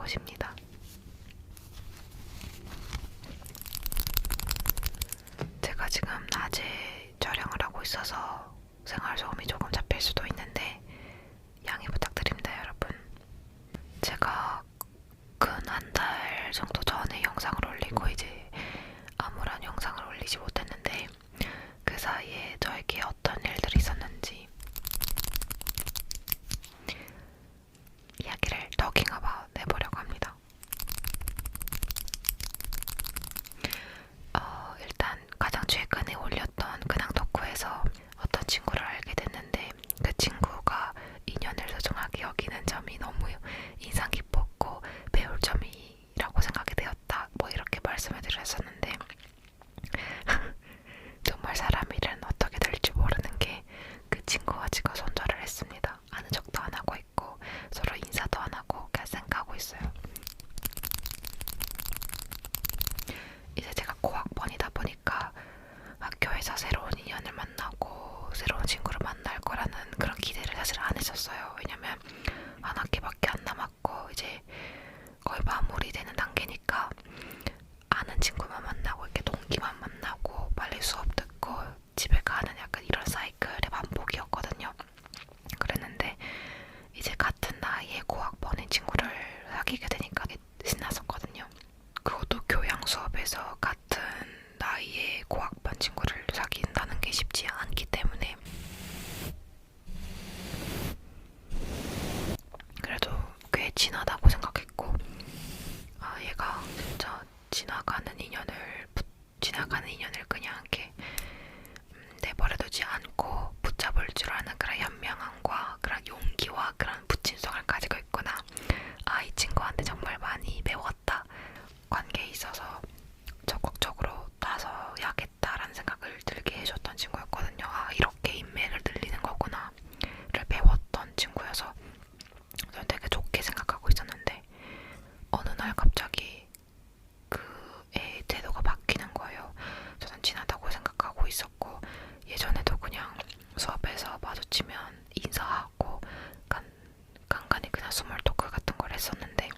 곳입니다. 제가 지금 낮에 촬영을 하고 있어서 생활소음이 조금 잡힐 수도 있는데 양해 부탁드립니다, 여러분. 제가 근 한 달 정도 전에 영상을 올리고 이제 아무런 영상을 올리지 못했는데 그 사이에 저에게 어떤 일들이 있었는지 이야기를 더킹어바웃 해보려고 합니다. 일단 가장 최근에 올렸던 근황 덕후에서 어떤 친구를 알게 됐는데 그 친구가 인연을 소중하게 여기는 점이 너무 인상 깊었고 배울 점이라고 생각이 되었다, 뭐 이렇게 말씀을 드렸었는데 정말 사람 일은 어떻게 될지 모르는 게 그 친구가 지금 손절을 했습니다. 아는 척도 안 하고 있고 서로 인사도 안 하고 그냥 생각하고 있어요. 이제 제가 고학번이다 보니까 학교에서 새로운 인연을 만나고 새로운 친구를 만날 거라는 그런 기대를 사실 안 했었어요. 왜냐면 한 학기밖에 안 남았고 이제 거의 마무리되는 단계니까 아는 친구만 만나고 이렇게 동기만 만나고 빨리 수업 듣고 집에 가는 약간 이런 사이클의 반복이었거든요. 그랬는데 이제 같은 나이에 고학번인 친구를 사귀게 되니까 신났었거든요. 그것도 교양 수업에서 같은 나이에 고학번 친구를 사귄다는 게 쉽지 않기 때문에 그래도 꽤 친하다고 생각했고, 아 얘가 진짜 지나가는 인연을 그냥 이렇게 내버려두지 않고 붙잡을 줄 아는 그런 현명함과 그런 용기와 그런 부친성을 가지고 있구나. 아, 이 친구한테 정말 많이 배웠다. 관계에 있어서 적극적으로 나서야겠다라는 생각을 들게 해줬던 친구였거든요. 아, 이렇게 인맥을 늘리는 거구나를 배웠던 친구여서 저는 되게 좋게 생각하고 있었는데 어느 날 갑자기 그 애의 태도가 바뀌는 거예요. 저는 친하다고 생각하고 있었고 예전에도 그냥 수업에서 마주치면 인사하고 간간히 그냥 스몰 토크 같은 걸 했었는데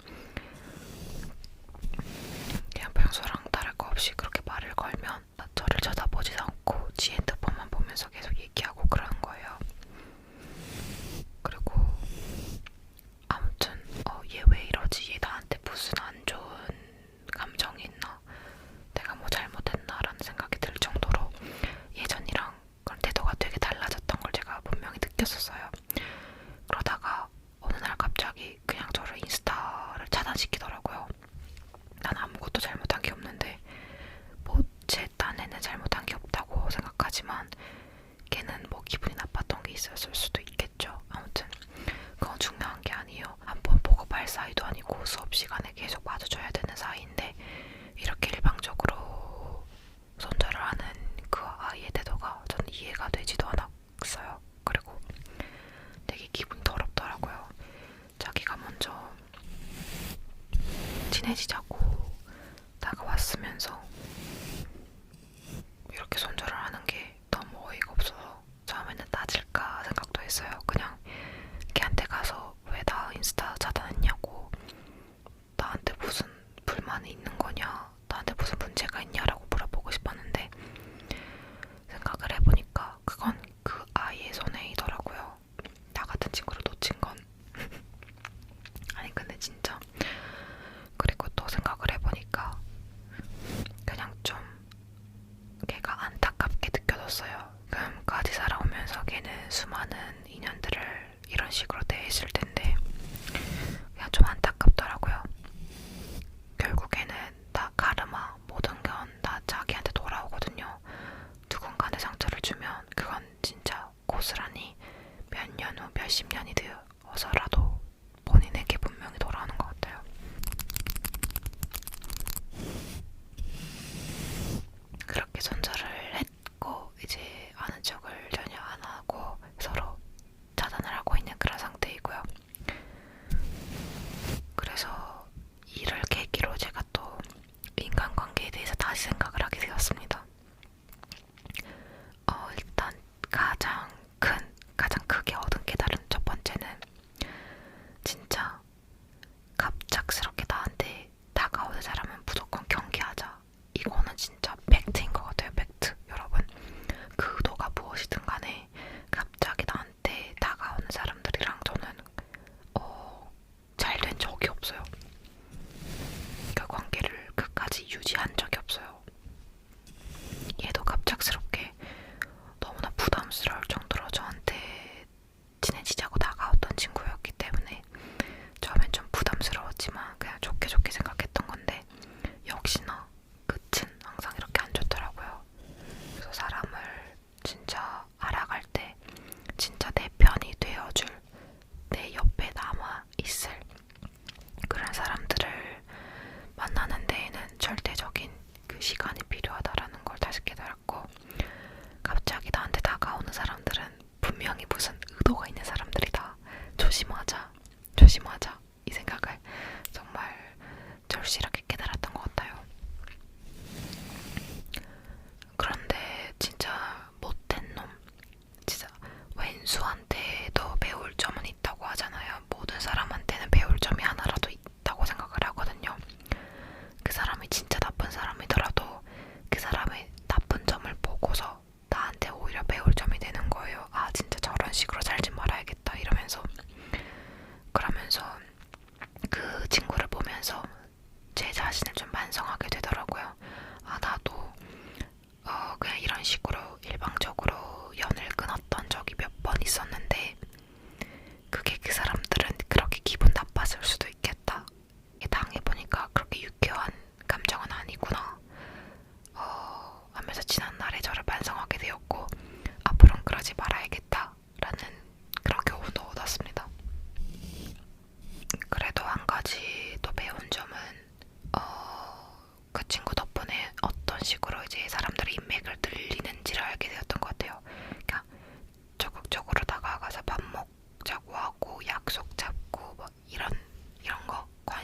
그냥 평소랑 다를 거 없이 그렇게 말을 걸면 저를 쳐다보지도 않고 지 핸드폰만 보면서 계속 얘기하고 그러는 거예요. 그리고 아무튼 얘 왜 이러지? 얘 나한테 무슨 안 좋은 감정이 있나? 내가 뭐 잘못했나? 라는 생각이 들 정도로 예전이랑 그런 태도가 되게 달라졌던 걸 제가 분명히 느꼈었어요. 그러다가 어느 날 갑자기 그냥 저를 인스타를 차단시키더라고요. 난 아무것도 잘못한 게 없는데 뭐 제 딴에는 잘못한 게 없다고 생각하지만 걔는 뭐 기분이 나빴던 게 있었을 수도 있겠죠. 아무튼 그건 중요한 게 아니에요. 한번 보고 말 사이도 아니고 수업 시간에 계속 마주쳐야 되는 사이인데 이렇게 일방적으로 손절을 하는 그 아이의 태도가 저는 이해가 되지도 않았어요. 그리고 되게 기분이 더럽더라고요. 자기가 먼저 친해지자고 다가왔으면서 이렇게 손절을 하는 게 너무 어이가 없어서 처음에는 따질까 생각도 했어요. 그냥 걔한테 가서 왜 나 인스타 차단했냐고, 나한테 무슨 불만이 있는 거냐, 나한테 무슨 문제가 있냐라고 물어보고 싶었는데 생각을 해보니까 그건 그 아이의 손해이더라고요. 나 같은 친구를 놓친 건. 아니 근데 진짜 그리고 또 생각을 해보니까 그냥 좀 걔가 안타깝게 느껴졌어요. 지금까지 살아오면서 걔는 수많은 인연들을 이런 식으로 대했을 텐데 그냥 좀 안타깝더라고요. 결국에는 다 카르마, 모든 건 다 자기한테 돌아오거든요. 누군가한테 상처를 주면 그건 진짜 고스란히 몇 년 후, 몇십 년이 되어서라도 본인에게 분명히 돌아오는 것 같아요.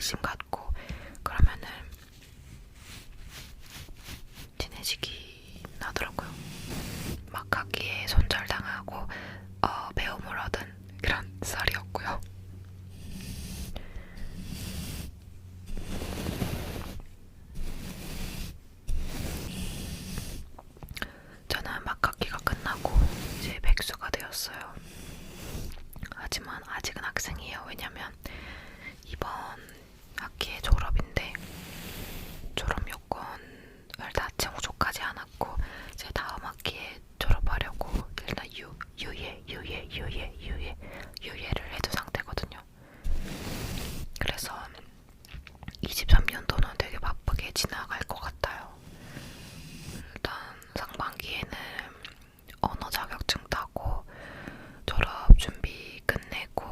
관심 갖고 그러면은 친해지긴 하더라고요. 막 학기에 손절당하고 배움을 얻은 그런 썰이었고요. 저는 막 학기가 끝나고 이제 백수가 되었어요. 하지만 아직은 학생이에요. 왜냐면 이번 학기에 졸업인데 졸업 요건을 다 충족하지 않았고 제 다음 학기에 졸업하려고 일단 유예를 해둔 상태거든요. 그래서 23년도는 되게 바쁘게 지나갈 것 같아요. 일단 상반기에는 언어 자격증 따고 졸업 준비 끝내고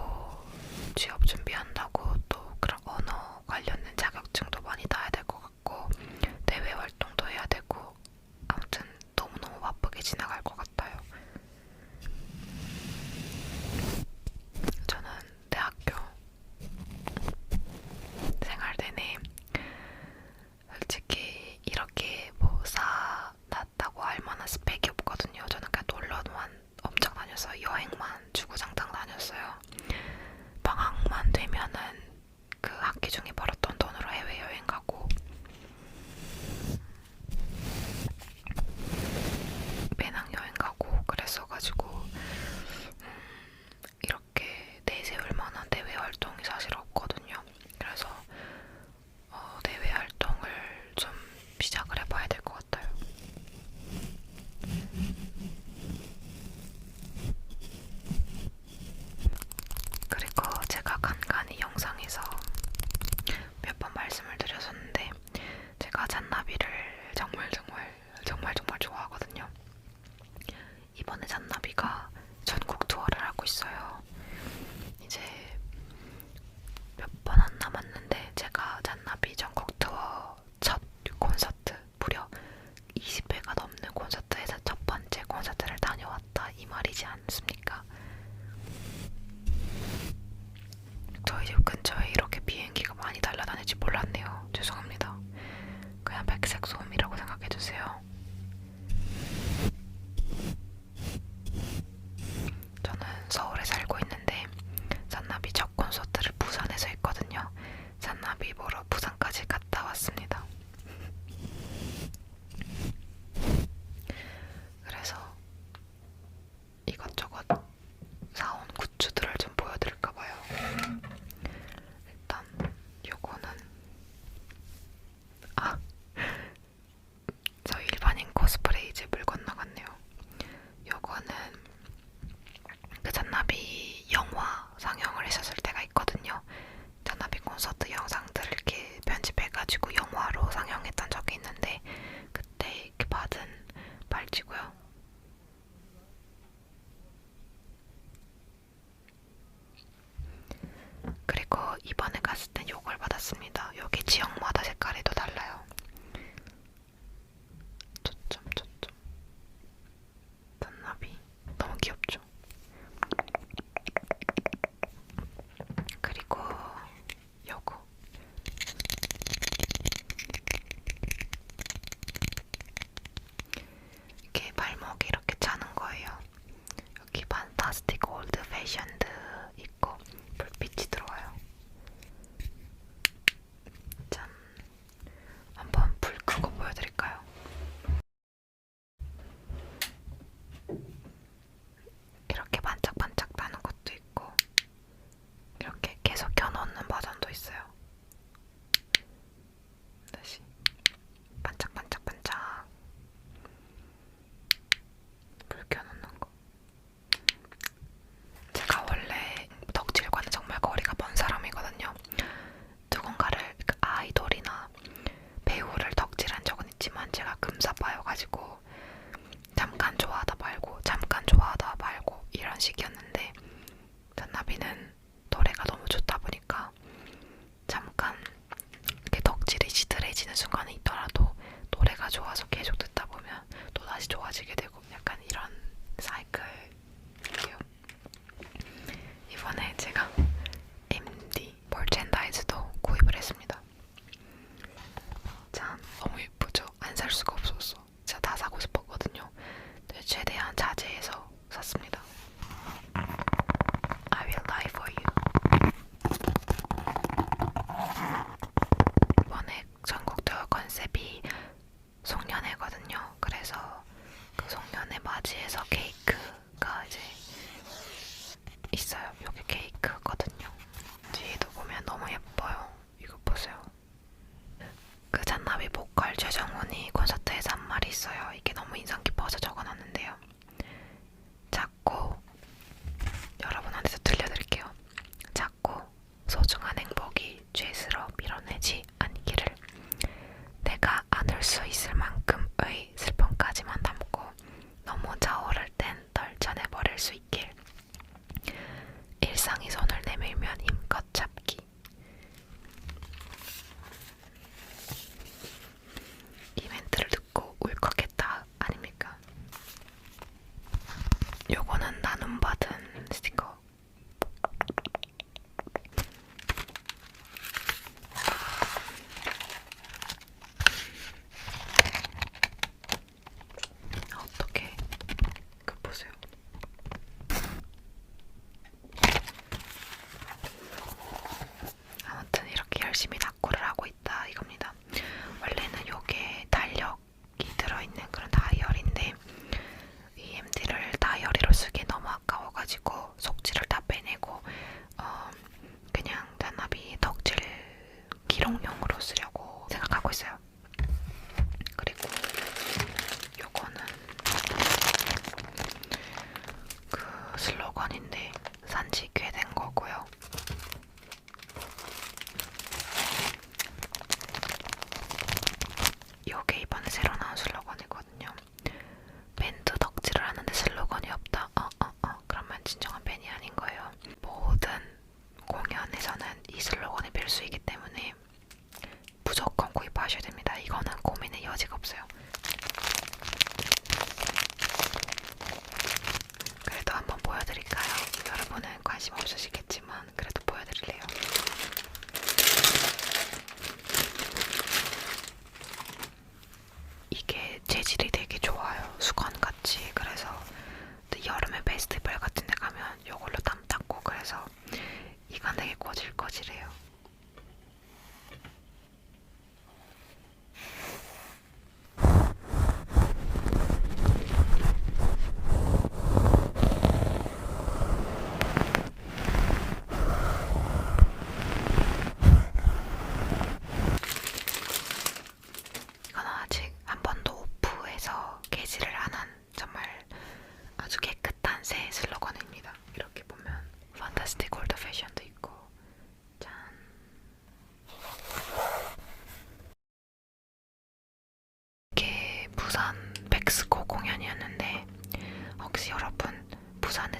취업 준비한다고 또 그런 언어 관련된 자격증도 많이 따야 될 것 같고 대외 활동도 해야 되고 아무튼 너무너무 바쁘게 지나갈 것 같아요. 저는 대학교 생활 내내 솔직히 이렇게 뭐 쌓았다고 할 만한 스펙이 없거든요. 저는 그냥 놀러만 엄청 다녔어요. 여행만 주구장창 다녔어요. 방학만 되면은 그 학기 중에 벌었던 돈으로 해외여행 가고 배낭여행 가고 그랬어가지고 이렇게 내세울 만한 대외 활동이 사실 없거든요. 그래서 대외 활동을 좀 시작을 해봐야 될 것 같아요. 그리고 제가 간간히 영상에서 몇 번 말씀을 드렸었는데 제가 잔나비를 정말 좋아하거든요. 이번에 잔나비가 전국 투어를 하고 있어요. 이제 몇 번 안 남았는데 제가 잔나비 전국 투어 첫 콘서트 무려 20회가 넘는 콘서트에서 첫 번째 콘서트를 다녀왔다 이 말이지 않습니까? 저희 집 근처에 이렇게 비행기가 많이 날아다닐지 몰랐네요. 죄송합니다. 그냥 백색 소음이라고 생각해주세요. 저는 서울에 살고 있는데 잔나비 첫 콘서트를 부산에서 했거든요. 잔나비 보러 부산까지 갔다 왔습니다. 그래서 이것저것 사온 굿즈들을 좀 보여드릴까봐요. 일단 요거는 저 일반인 코스프레 이제 물 건너갔네요. 요거는 그 잔나비 영화 상영을 했었을 때가 있거든요. 잔나비 콘서트 영상들을 이렇게 편집해가지고 영화로 상영했던 적이 있는데 그때 이렇게 받은 팔찌고요. 그리고 이번에 갔을 땐 요걸 받았습니다. 여기 지역마다 색깔이 또 달라요. 초점 잔나비 너무 귀엽죠? 그리고 요거 이렇게 발목에 이렇게 차는 거예요. 여기 판타스틱 올드 패션드 있고 불빛이 들어와요. 짠. 한번 불 끄고 보여드릴까요? 이렇게 반짝반짝 나는 것도 있고 이렇게 계속 켜놓는 버전도 있어요. 다시 반짝반짝반짝 불 켜놓는 거. 제가 원래 덕질과는 정말 거리가 먼 사람이거든요. 누군가를 그 아이돌이나 배우를 덕질한 적은 있지만 제가 금사빠여가지고 잠깐 좋아하다 말고 이런 식이었는데 잔나비는 노래가 너무 좋다 보니까 잠깐 이렇게 덕질이 시들해지는 순간이 있더라도 노래가 좋아서 계속 듣다 보면 또 다시 좋아지게 되고 약간 이런 사이클이에요. 이번에 제가 MD 멀첸다이즈도 구입을 했어요.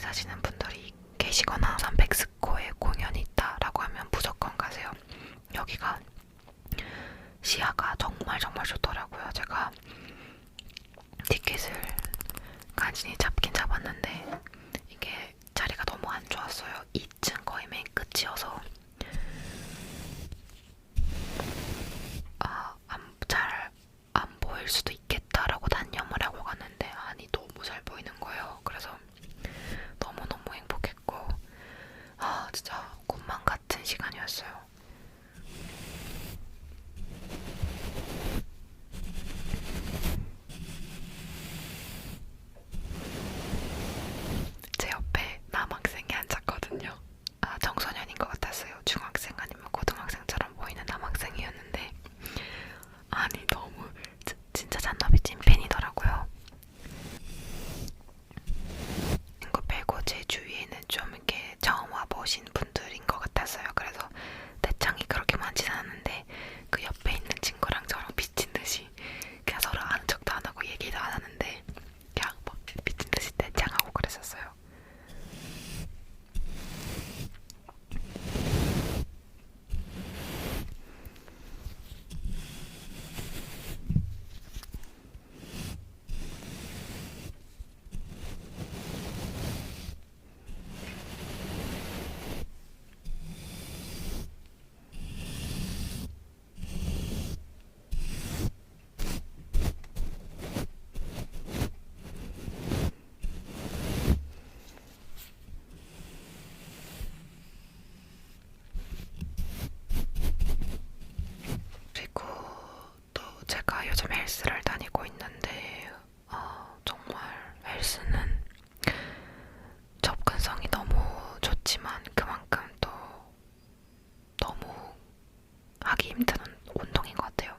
사시는 분들이 계시거나 삼백스코어에 공연이 있다라고 하면 무조건 가세요. 여기가 시야가 정말 정말 좋더라고요. 제가 티켓을 간신히 잡긴 잡았는데 이게 자리가 너무 안 좋았어요. 2층 거의 맨 끝이어서 잘 안 보일 수도 있겠다라고 단념을 하고 갔는데 아니 너무 잘 보이는 거예요. 그래서 너무너무 행복했고 진짜 꿈만 같은 시간이었어요. 제 옆에 남학생이 앉았거든요. 청소년인 것 같았어요. 중학생 아니면 고등학생처럼 보이는 남학생이었는데 아니 너무 진짜 잔나비 찐팬이더라고요. 이거 빼고 제 주위에는 좀 이렇게 처음 와보신 분들인 것 같았어요. 그래서 대창이 그렇게 많진 않은데 그 옆에 있는 친구랑 저랑 미친 듯이 그냥 서로 아는 척도 안 하고 얘기도 안 하는데 그냥 막 미친 듯이 대창하고 그랬었어요. 그리고 또 제가 요즘 헬스를 다니고 있는데 정말 헬스는 접근성이 너무 좋지만 그만큼 또 너무 하기 힘든 운동인 것 같아요.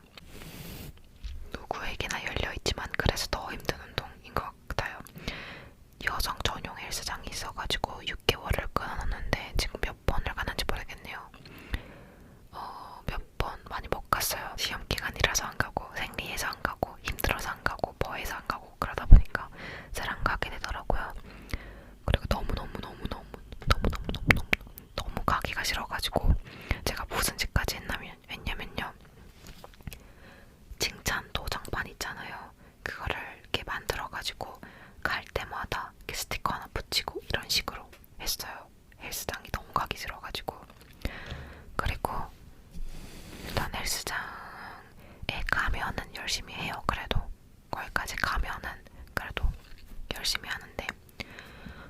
누구에게나 열려있지만 그래서 더 힘든 운동인 것 같아요. 여성 전용 헬스장이 있어가지고 6개월을 끊어놨는데 지금 몇 번을 가는지 모르겠네요. 몇 번 많이 못 갔어요. 시험 기간이라서 안 가고 생리해서 안 가고 힘들어서 안 가고 뭐해서 안 가고 그러다 보니까 잘 안 가게 되더라고요. 그리고 너무 가기가 싫어가지고 제가 무슨 짓까지 했냐면요. 칭찬 도장판 있잖아요. 그거를 이렇게 만들어가지고 갈 때마다 이렇게 스티커 하나 붙이고 이런 식으로 했어요. 헬스장이 너무 가기 싫어가지고. 그리고 일단 헬스장에 가면은 열심히 해요. 그래도 거기까지 가면은 그래도 열심히 하는데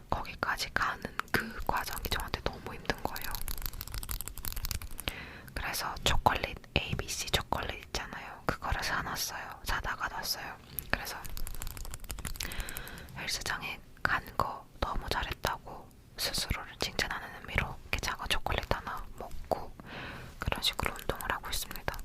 거기까지 가는 그 과정이 저한테 너무 힘든 거예요. 그래서 초콜릿 ABC 초콜릿 있잖아요. 그거를 사놨어요. 사다가 놨어요. 그래서 헬스장에 간 거 너무 잘했다고 스스로를 칭찬하는 의미로 이렇게 작은 초콜릿 하나 먹고 그런 식으로 운동을 하고 있습니다.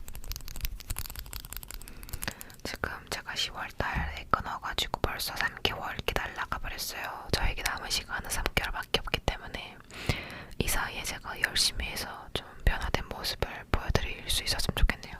지금 제가 10월달에 끊어가지고 벌써 3개월 이렇게 날아가 버렸어요. 저에게 남은 시간은 3개월밖에 없기 때문에 이 사이에 제가 열심히 해서 좀 변화된 모습을 보여드릴 수 있었으면 좋겠네요.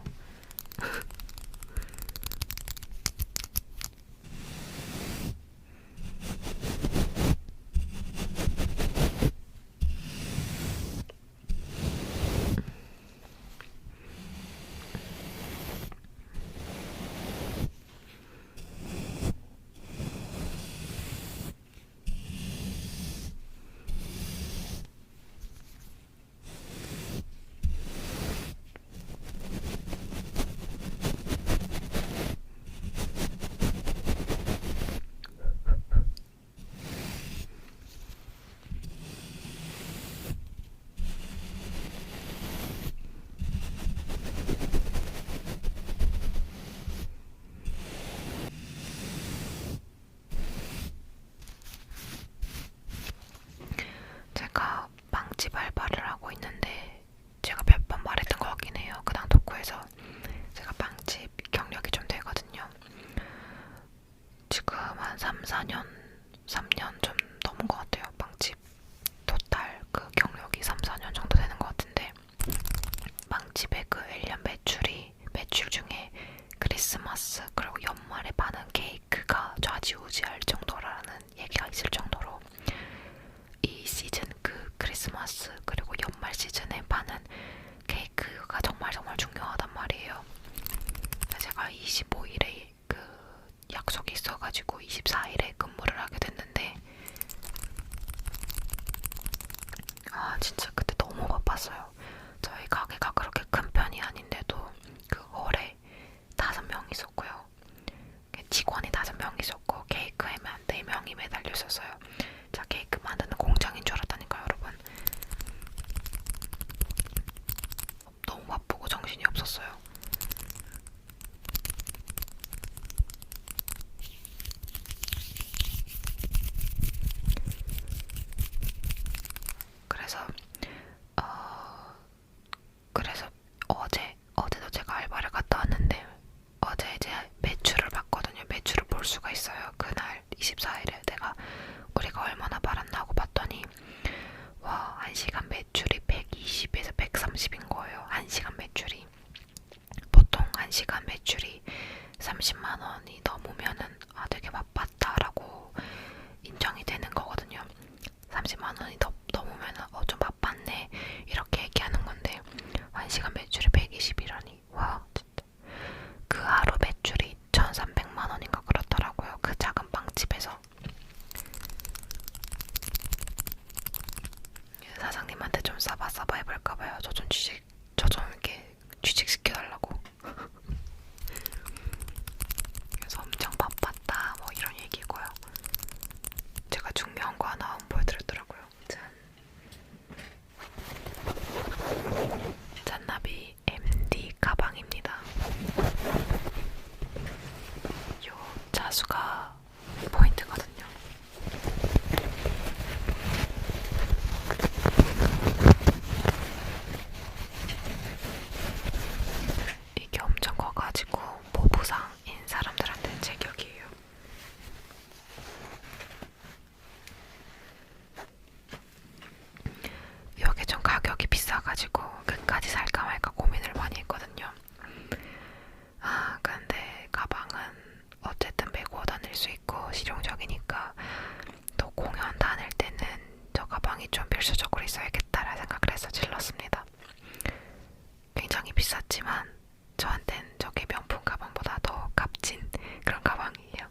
제가 빵집 알바를 하고 있는데 제가 몇 번 말했던 것 같긴 해요. 그당 토크에서 제가 빵집 경력이 좀 되거든요. 지금 한 3년 좀 넘은 것 같아요. 빵집 토탈 그 경력이 4년 정도 되는 것 같은데 빵집의 그 1년 매출 중에 크리스마스 그리고 연말에 파는 케이크가 좌지우지할 정도라는 얘기가 있을 정도로 크리스마스 그리고 연말 시즌에 파는 케이크가 정말 중요하단 말이에요. 제가 25일에 그 약속이 있어가지고 24일에 근무를 하게 됐는데 진짜 그때 너무 바빴어요. 저희 가게가 그렇게 큰 편이 아닌데도 그 홀에 5명 있었고요. 직원이 5명 있었고 케이크에만 4명이 매달려 있었어요. 자, 케이크 만드는 공장인 줄 알았다니까요, 여러분. 너무 바쁘고 정신이 없었어요. 그래서 그래서 어제도 제가 알바를 갔다 왔는데 어제 이제 매출을 봤거든요. 매출을 볼 수가 있어요. 그날 24일에 우리가 얼마나 팔았나 하고 봤더니 와, 1시간 매출이 120에서 130인 거예요. 1시간 매출이. 보통 1시간 매출이 30만 원이 넘으면은 되게 바빴다라고 인정이 되는 거거든요. 30만 원이 넘으면은 좀 바빴네 이렇게 얘기하는 건데 1시간 매출이 120이라니 와, 진짜. 그 하루 매출이 1,300만 원인가 그렇더라고요. 그 작은 빵집에서. 사장님한테 좀 싸바 해볼까봐요. 저 좀 이렇게 취직시켜달라고. 그래서 엄청 바빴다 뭐 이런 얘기고요. 제가 중요한 거 하나 안 보여드렸더라고요. 잔나비 MD 가방입니다. 요 자수가 포인트거든요. 이게 엄청 커가지고 모부상인 사람들한테는 제격이에요. 이게 좀 가격이 비싸가지고 끝까지 살까 말까 고민을 많이 했거든요. 근데 가방은 어쨌든 메고 다닐 수 있고 실용적이니까 또 공연 다닐 때는 저 가방이 좀 필수적으로 있어야겠다라는 생각을 해서 질렀습니다. 굉장히 비쌌지만 저한텐 저게 명품 가방보다 더 값진 그런 가방이에요.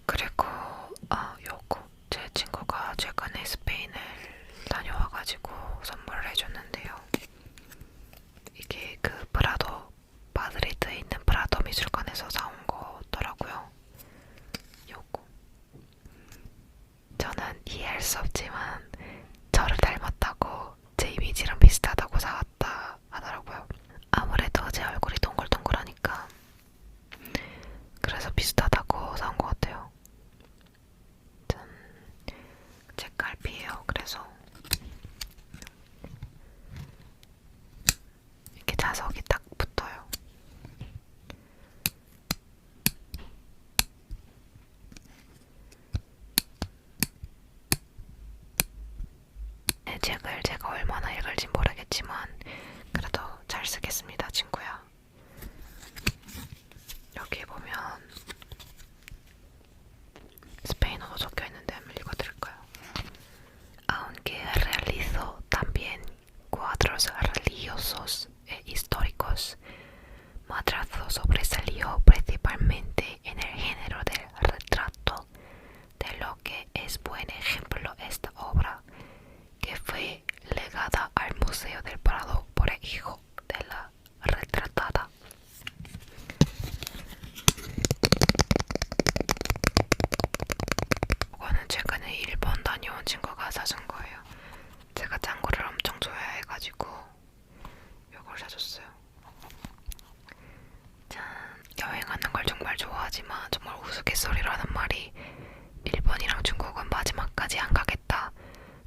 그리고 요거 제 친구가 최근에 스페인을 다녀와가지고 선물을 해줬는데요. 이게 그 프라도 마드리드에 있는 프라도 미술관에서 사온 거더라고요. 요거 저는 이해할 수 없지만 저를 닮았다고 제 이미지랑 비슷하다고 사왔다 하더라고요. 아무래도 제 얼굴이 동글동글하니까 그래서 비슷하다고 사온 것 같아요. 제 깔피예요. 그래서 이렇게 자석이 딱 붙어요. 이 책을 제가 얼마나 읽을진 모르겠지만 그래도 잘 쓰겠습니다, 친구야. 여기 보면 스페인어도 적혀있는데 한번 읽어드릴까요? Aunque realizo también cuadros religiosos e históricos, Madrazo sobresalió principalmente en el género del retrato, de lo que es buen ejemplo esta obra, que fue legada al Museo del Prado por el hijo de la retratada. 이거는 최근에 일본 다녀온 친구가 사준 거예요. 제가 짱구를 엄청 좋아해가지고 이걸 사줬어요. 짠. 여행하는 걸 정말 좋아하지만 정말 우스갯소리로 하는 말이 일본이랑 중국은 마지막까지 안 가겠다.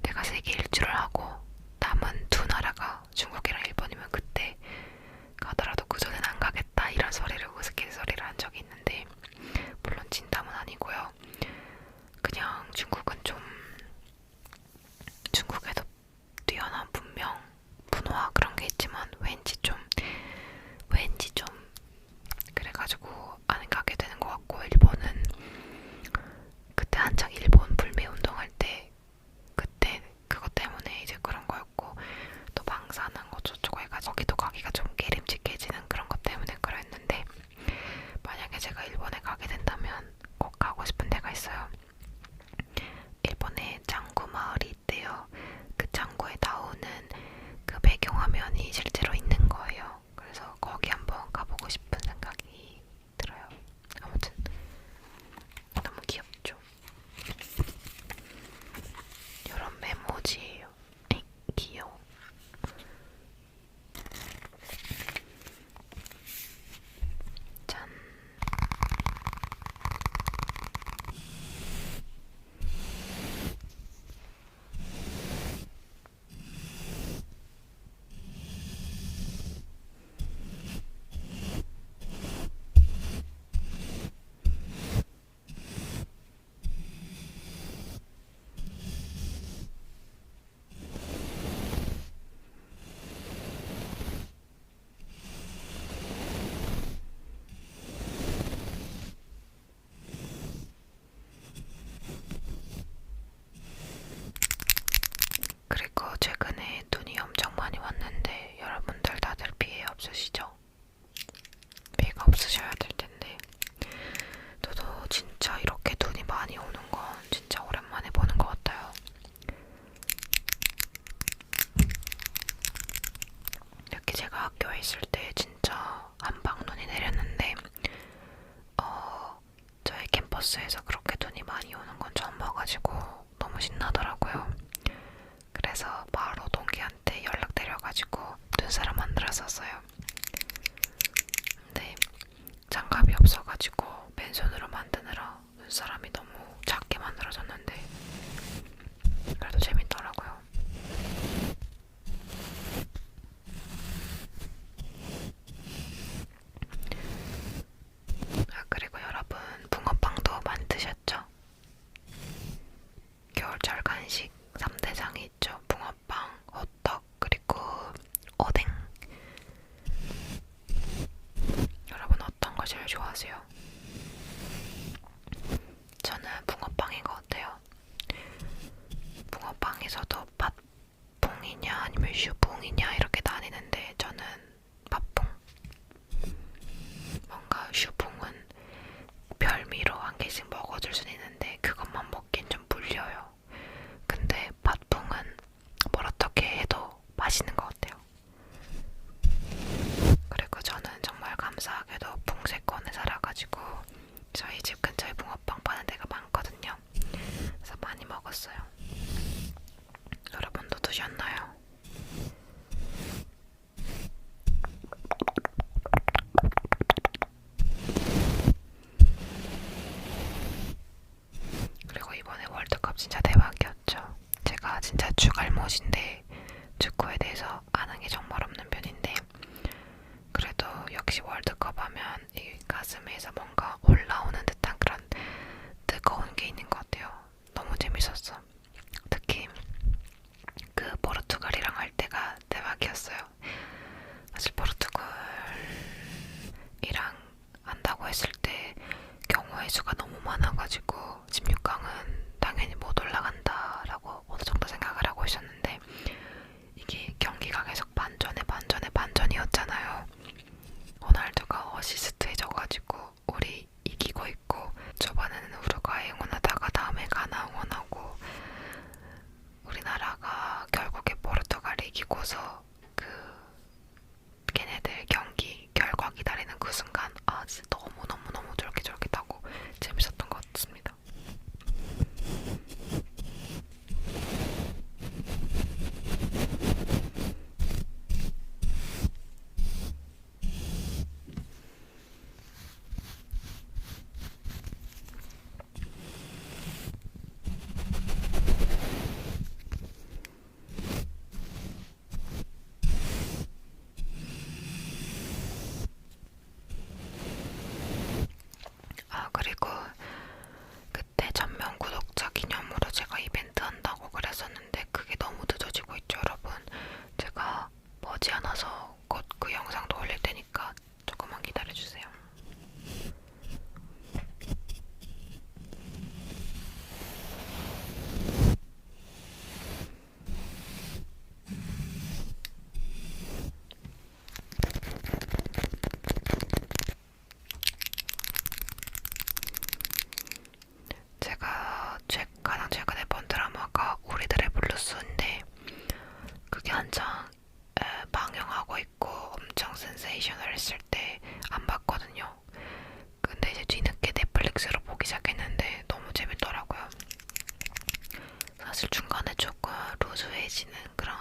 내가 세계 일주를 하고 남은 두 나라가 중국이랑 일본이면 그때 가더라도 그 전엔 안 가겠다. 이런 소리를 우스갯소리를 한 적이 있는데 물론 진담은 아니고요. 그냥 중국에도 뛰어난 문화가 마우스에서 그렇게 눈이 많이 오는 건 처음 봐가지고 너무 신나더라고요. 그래서 바로 동기한테 연락 드려가지고 눈사람 만들었었어요. 근데 장갑이 없어가지고 맨손으로 만드느라 눈사람이 너무 작게 만들어졌는데 그래도 재밌더라고요. 아, 그리고 여러분 붕어빵도 만드셨죠? 겨울철 간식 3대장이 있죠. 붕어빵, 호떡, 그리고 오뎅. 여러분 어떤 걸 제일 좋아하세요? 저는 붕어빵인 것 같아요. 붕어빵에서도 팥붕이냐 아니면 슈붕이냐 이렇게 나뉘는데 저는 팥붕. 뭔가 슈붕은 별미로 한 개씩 먹어줄 수는 있는데 그것만 먹긴 좀 물려요. 근데 팥붕은 뭘 어떻게 해도 맛있는 것 같아요. 그리고 저는 정말 감사하게도 붕세권에 살아가지고 저희 집 근처에 붕어빵 파는 데가 많거든요. 그래서 많이 먹었어요. 여러분도 드셨나요? 그리고 이번에 월드컵 진짜 대박이었죠. 제가 진짜 주갈못인데 축구에 대해서 아는 게 정말 없는 편인데 그래도 역시 월드컵 하면 이 가슴에서 뭔가 올라오는 듯한 그런 뜨거운 게 있는 것 같아요. 너무 재밌었어. 특히 그 포르투갈이랑 할 때가 대박이었어요. 사실 포르투갈이랑 한다고 했을 때 경우의 수가 너무 많아가지고 16강은 당연히 못 올라간다라고 어느 정도 생각을 하고 있었는데 이게 경기가 계속 반전에 반전에 반전이었잖아요. 호날두가 어시스트 해줘가지고 우리 이기고 있고 초반에는 우루과이 응원하다가 다음에 가나 응원하고 우리나라가 결국에 포르투갈이 이기고서 그 걔네들 경기 결과 기다리는 그 순간 아 진짜 너무너무너무 쫄깃쫄깃하고 재밌었던 것 같습니다. 아 그리고 그때 1000명 구독자 기념으로 제가 이벤트 한다고 그랬었는데 그게 너무 늦어지고 있죠 여러분. 제가 머지않아서 곧 그 영상도 올릴 테니까 조금만 기다려주세요. 제가 가장 최근에 본 드라마가 우리들의 블루스인데 그게 한창 방영하고 있고 엄청 센세이셔널 했을 때 안 봤거든요. 근데 이제 뒤늦게 넷플릭스로 보기 시작했는데 너무 재밌더라고요. 사실 중간에 조금 루즈해지는 그런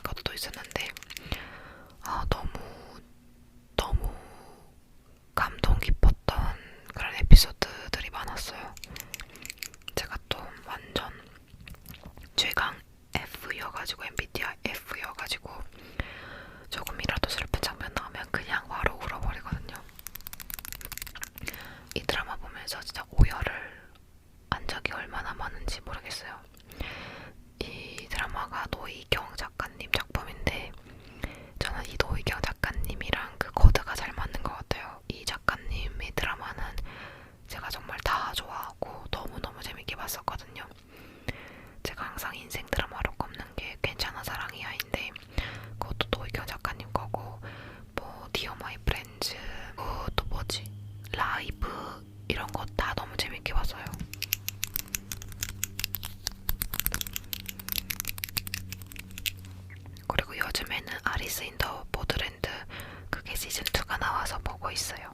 것도 있었는데 너무 감동 깊었던 그런 에피소드들이 많았어요. 제가 또 완전 최강 F여가지고 MBTI F여가지고 조금이라도 슬픈 장면 나오면 그냥 바로 울어버리거든요. 이 드라마 보면서 진짜 오열을 한 적이 얼마나 많은지 모르겠어요. 이 드라마가 노희경 작가님 작품인데 저는 이 노희경 작가님이랑 그 코드가 잘 맞는 것 같아요. 이 작가님의 드라마는 제가 정말 다 좋아하고 너무너무 재밌게 봤었거든요. 제가 항상 인생 드라마로 꼽는 게 괜찮아 사랑이야인데 그것도 노희경 작가님 거고 뭐 디어 마이 프렌즈 또 뭐지 라이브 이런 거 다 너무 재밌게 봤어요. 그리고 요즘에는 아리스 인 더 보드랜드 그게 시즌2가 나와서 보고 있어요.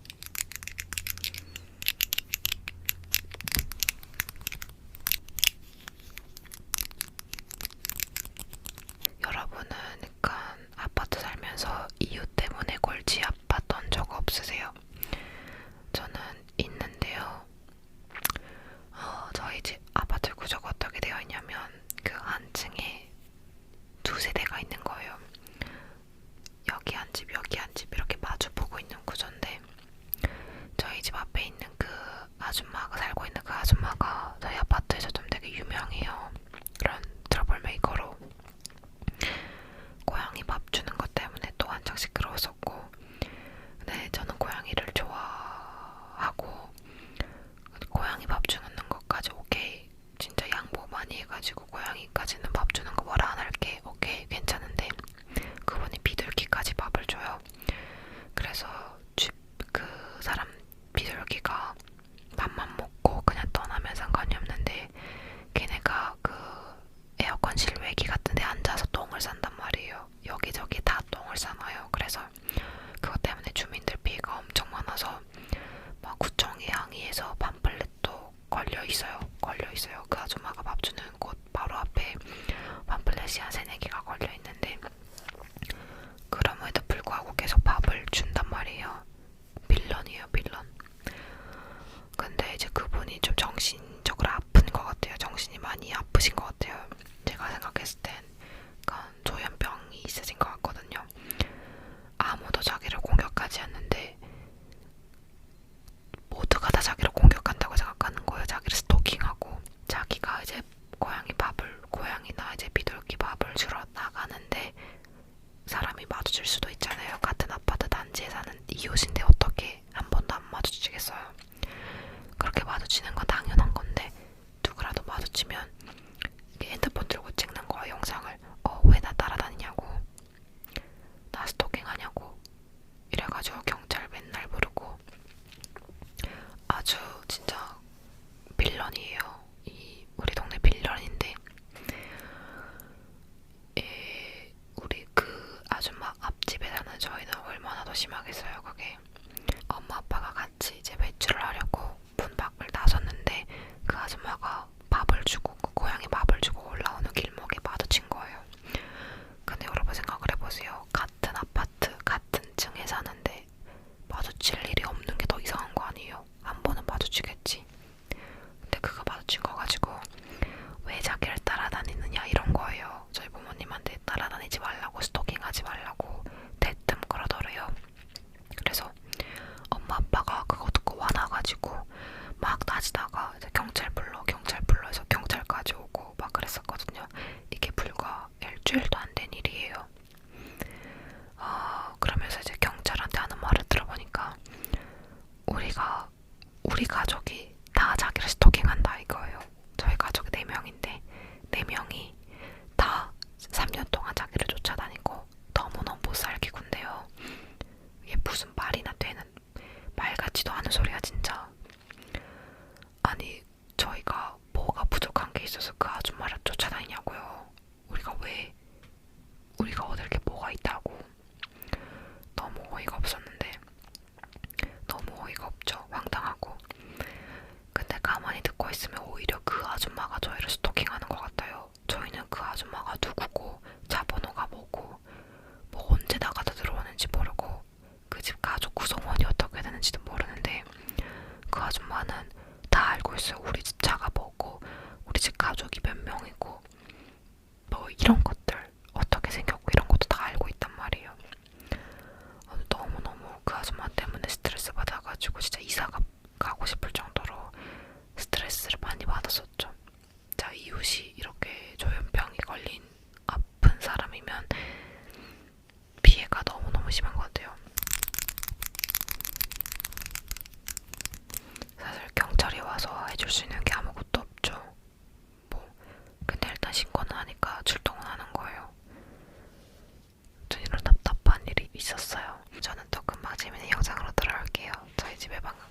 이웃인데 어떻게 한 번도 안 마주치겠어요. 그렇게 마주치는 건 당연한 건데 누구라도 마주치면 핸드폰 들고 찍는 거야, 영상을. 왜 나 따라다니냐고, 나 스토킹하냐고 이래가지고 경찰 맨날 부르고. 아주 진짜 빌런이에요. 이 우리 동네 빌런인데, 우리 그 아줌마 앞집에 사는 저희는 얼마나 더 심하겠어요. 그게 엄마 아빠가 같이 이제 외출을 하려고 문 밖을 나섰는데 그 아줌마가 밥을 주고, 그 고양이 밥을 주고 올라오는 길목에 마주친 거예요. 근데 여러분 생각을 해보세요. 같은 아파트 같은 층에 사는데 마주칠 일이 없는 게 더 이상한 거 아니에요? 한 번은 마주치겠지. 근데 그거 마주친 거 가지고 왜 자기를 따라다니느냐 이런 거예요. 저희 부모님한테 따라다니지 말라고, 스토킹하지 말라고 대뜸 그러더래요. 그래서 엄마 아빠가 그거 듣고 화나가지고 막 따지다가 이제 경찰 불러 해서 경찰까지 오고 막 그랬었거든요. 이게 불과 일주일도 안 된 일이에요. 그러면서 이제 경찰한테 하는 말을 들어보니까 우리 가족이 다 자기를 스토킹한다 이거예요. 저희 가족이 4명인데 4명이 다 3년 동안 자기를 쫓아다니고 너무너무 못살게 군대요. 이게 무슨 말이나 되는 말 같지도 않은 소리야 진짜. 아니 저희가 뭐가 부족한 게 있어서 그 아줌마를 쫓아다니냐고요. 우리가 얻을 게 뭐가 있다고. 너무 어이가 없었는데, 너무 어이가 없죠. 황당하고. 근데 가만히 듣고 있으면 오히려 그 아줌마가 저희를 스토킹하는 것 같아요. 저희는 그 아줌마가 누구고 자번호가 뭐고 뭐 언제 나가다 들어오는지 모르고 그 집 가족 구성원이 어떻게 되는지도 모르는데 그 아줌마는 다 알고 있어요. 우리 집 차가 뭐고 우리 집 가족이 몇 명이고 뭐 이런 것들 어떻게 생겼고 이런 것도 다 알고 있단 말이에요. 너무너무 그 아줌마 때문에 스트레스 받아가지고 진짜 이사가 가고 싶을 정도로 스트레스를 많이 받았었죠. 자, 이웃이 이렇게 조현병이 걸린 아픈 사람이면 피해가 너무너무 심한 것 같아요. 사실 경찰이 와서 해줄 수 있는 게 아무것도 없죠. 근데 일단 신고는 하니까 출동은 하는 거예요. 전 이런 답답한 일이 있었어요. 저는 또 금방 재밌는 영상으로 돌아올게요. 저희 집에 방금